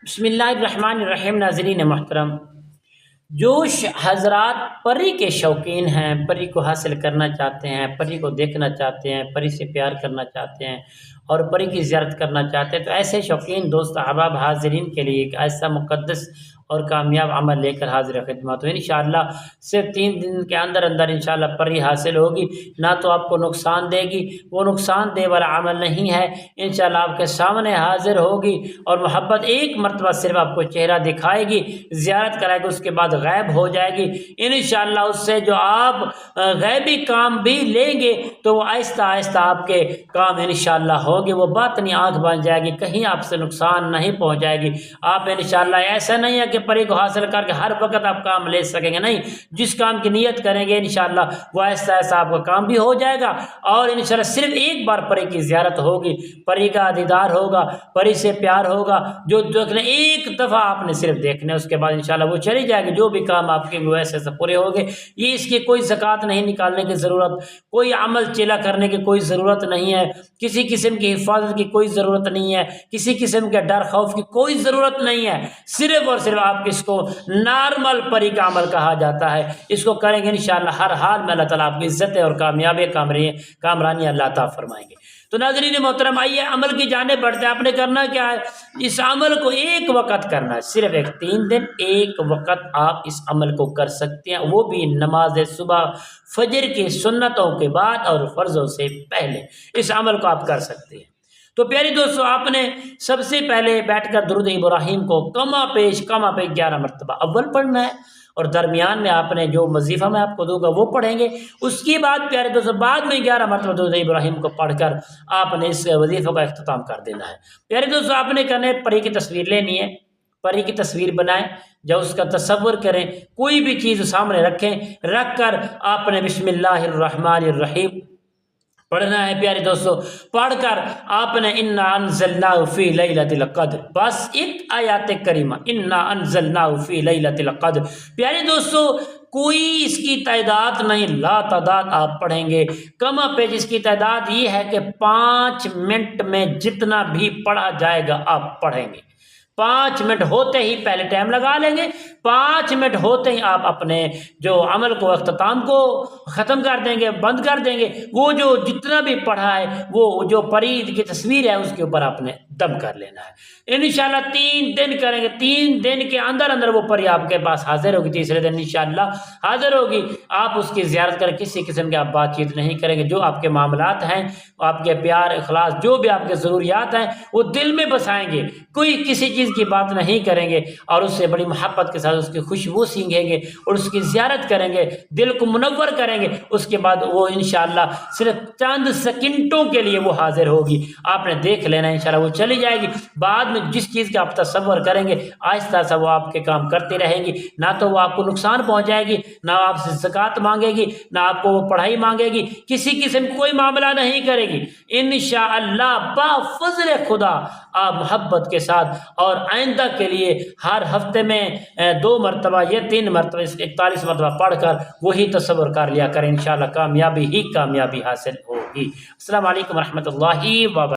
بسم اللہ الرحمن الرحیم۔ ناظرین محترم، جو حضرات پری کے شوقین ہیں، پری کو حاصل کرنا چاہتے ہیں، پری کو دیکھنا چاہتے ہیں، پری سے پیار کرنا چاہتے ہیں اور پری کی زیارت کرنا چاہتے ہیں، تو ایسے شوقین دوست احباب حاضرین کے لیے ایک ایسا مقدس اور کامیاب عمل لے کر حاضر خدمت ہو۔ انشاءاللہ صرف 3 دن کے اندر انشاءاللہ پری حاصل ہوگی، نہ تو آپ کو نقصان دے گی، وہ نقصان دے والا عمل نہیں ہے، انشاءاللہ آپ کے سامنے حاضر ہوگی اور محبت ایک مرتبہ صرف آپ کو چہرہ دکھائے گی، زیارت کرائے گی، اس کے بعد غائب ہو جائے گی۔ انشاءاللہ اس سے جو آپ غیبی کام بھی لیں گے تو وہ آہستہ آہستہ آپ کے کام انشاءاللہ ہوگے، وہ باطنی آنکھ بن جائے گی، کہیں آپ سے نقصان نہیں پہنچ جائے گی۔ آپ انشاءاللہ ایسا نہیں ہے کہ پری کو حاصل کر کے ہر وقت آپ کام لے سکیں گے، نہیں، جس کام کی نیت کریں گے انشاءاللہ وہ ایسا ایسا آپ کا کام بھی ہو جائے گا، اور انشاءاللہ صرف ایک بار پری کی زیارت ہوگی، پری کا دیدار ہوگا، پری سے پیار ہوگا، جو دیکھنے ایک دفعہ آپ نے صرف دیکھنا ہے، اس کے بعد انشاءاللہ وہ چلی جائے گی، جو بھی کام آپ کے ویسے ایسے پورے ہوگے۔ یہ اس کی کوئی زکوٰۃ نہیں نکالنے کی ضرورت، کوئی عمل چیلا کرنے کی کوئی ضرورت نہیں ہے، کسی قسم کی حفاظت کی کوئی ضرورت نہیں ہے، کسی قسم کے ڈر خوف کی کوئی ضرورت نہیں ہے، صرف اور صرف آپ اس کو نارمل پری کا عمل کہا جاتا ہے۔ اس کو کریں گے انشاءاللہ ہر حال میں اللہ تعالیٰ آپ کی عزتیں اور کامیابی کامرانی اللہ عطا فرمائیں گے۔ تو ناظرین محترم، آئیے عمل کی جانب بڑھتے ہیں۔ آپ نے کرنا کیا ہے؟ اس عمل کو ایک وقت کرنا ہے، صرف 3 دن ایک وقت آپ اس عمل کو کر سکتے ہیں، وہ بھی نماز صبح فجر کی سنتوں کے بعد اور فرضوں سے پہلے اس عمل کو آپ کر سکتے ہیں۔ تو پیاری دوستو، آپ نے سب سے پہلے بیٹھ کر درود ابراہیم کو کما پیش 11 مرتبہ اول پڑھنا ہے، اور درمیان میں آپ نے جو وظیفہ میں آپ کو دوں گا وہ پڑھیں گے۔ اس کے بعد پیارے دوستو بعد میں 11 مرتبہ درود ابراہیم کو پڑھ کر آپ نے اس وظیفہ کا اختتام کر دینا ہے۔ پیارے دوستو، آپ نے کرنا ہے، پری کی تصویر لینی ہے، پری کی تصویر بنائیں، جب اس کا تصور کریں، کوئی بھی چیز سامنے رکھیں، رکھ کر آپ نے بسم اللہ الرحمن الرحیم پڑھنا ہے۔ پیارے دوستو، پڑھ کر آپ نے انا انزلناہ فی لیلۃ القدر، بس ایک آیات کریمہ، انا انزلناہ فی لیلۃ القدر۔ پیارے دوستو، کوئی اس کی تعداد نہیں، لا تعداد آپ پڑھیں گے، کما پیج اس کی تعداد یہ ہے کہ 5 منٹ میں جتنا بھی پڑھا جائے گا آپ پڑھیں گے۔ 5 منٹ ہوتے ہی پہلے ٹائم لگا لیں گے، 5 منٹ ہوتے ہی آپ اپنے جو عمل کو اختتام کو ختم کر دیں گے، بند کر دیں گے۔ وہ جو جتنا بھی پڑھا ہے، وہ جو پری کی تصویر ہے اس کے اوپر آپ نے دم کر لینا ہے۔ انشاءاللہ 3 دن کریں گے، 3 دن کے اندر وہ پری آپ کے پاس حاضر ہوگی، تیسرے دن انشاءاللہ حاضر ہوگی۔ آپ اس کی زیارت کر کسی قسم کی آپ بات چیت نہیں کریں گے، جو آپ کے معاملات ہیں، آپ کے پیار اخلاص، جو بھی آپ کے ضروریات ہیں وہ دل میں بسائیں گے، کوئی کسی چیز کی بات نہیں کریں گے، اور اس سے بڑی محبت کے ساتھ اس کی خوشبو سینگیں گے اور اس کی زیارت کریں گے، دل کو منور کریں گے۔ اس کے بعد وہ انشاءاللہ صرف چند سیکنڈوں کے لیے وہ حاضر ہوگی، آپ نے دیکھ لینا، انشاءاللہ وہ چلی جائے گی۔ بعد میں جس چیز کا آپ تصور کریں گے آہستہ آہستہ وہ آپ کے کام کرتے رہیں گی، نہ تو وہ آپ کو نقصان پہنچائے گی، نہ آپ سے زکوٰۃ مانگے گی، نہ آپ کو وہ پڑھائی مانگے گی، کسی قسم کوئی معاملہ نہیں کرے گی۔ انشاءاللہ بفضل خدا آپ محبت کے ساتھ اور آئندہ کے لیے ہر ہفتے میں 2 مرتبہ یا 3 مرتبہ 41 مرتبہ پڑھ کر وہی تصور کر لیا کریں، انشاءاللہ کامیابی ہی کامیابی حاصل ہوگی۔ السلام علیکم ورحمۃ اللہ وبرکاتہ۔